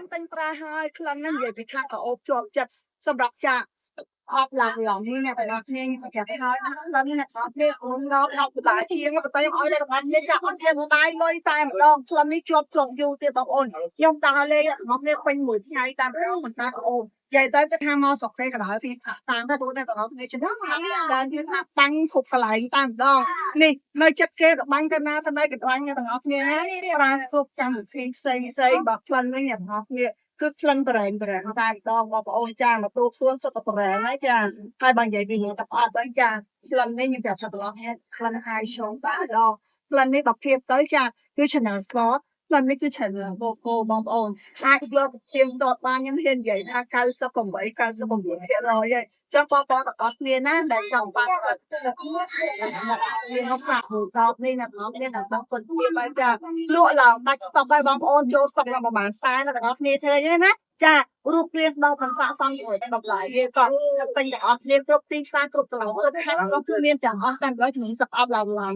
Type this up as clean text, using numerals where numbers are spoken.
ខ្ញុំពេញប្រាហើយខ្លឹមហ្នឹងនិយាយពីថាក៏អូបជាប់ចិត្តសម្រាប់ចាក់អបឡើងឡងនេះអ្នកទាំងអស់គ្នាខ្ញុំប្រាប់ហើយណាដល់នេះអ្នកទាំងអស់គ្នាអូនដល់ដល់បណ្ដាជាងបន្តែខ្ញុំឲ្យអ្នកទាំងអស់គ្នាចាក់អត់ជាស្ដាយលុយតែម្ដងខ្លឹមនេះជាប់ជាប់យូរទៀតបងប្អូនខ្ញុំដើរលេងអ្នកទាំងអស់គ្នាពេញមួយថ្ងៃតែម្ដងមិនតាអូននិយាយទៅថាមកស្រុកគេក៏ដល់ទីតាមទៅអ្នកទាំងអស់គ្នាជំនឿដើរទៀតថាបាញ់គ្រប់កន្លែងតែម្ដងនេះនៅចិត្តគេក៏បាញ់ទៅណាទៅណីក៏បាញ់អ្នកទាំងអស់គ្នាណាប្រាគ្រប់កម្មវិធីផ្សេងៗរបស់ខ្លឹមនេះអ្នកទាំងអស់គ្នាគឺក្លិនប្រេងតែម្ដងបងប្អូនចាមកទូខ្លួនសុទ្ធតែប្រេងហើយចាហើយបើនិយាយពីតែអត់វិញចាក្លិននេះខ្ញុំប្រាប់ថាប្រឡងហេតុក្លិនហើយឈងតែម្ដងក្លិននេះបើធៀបទៅចាគឺ channel sport ក្លិននេះគឺ channel បូកូបងប្អូនអាចយកជាងដតបានខ្ញុំហ៊ាននិយាយថា98 99%ហើយចឹងបងប្អូនទាំងអស់គ្នាណាដែលចង់បានមានហុកសាក់មួយដបនេះណាបងប្អូនអ្នកទាំងគុណគ្នាបើចាលក់ឡើងដាច់ស្តុកហើយបងប្អូនចូលស្តុកឡើងប្រហែលខ្សែណាទាំងអស់គ្នាឃើញទេណាចារូបរាងដល់មិនស័កសមជាមួយតម្លៃវាក៏ពេញទាំងអស់គ្នាគ្រប់ទីផ្សារគ្រប់តឡងគ្រប់ខេត្តក៏គឺមានទាំងអស់តាមដោយជំនាញសឹកអប់ឡើង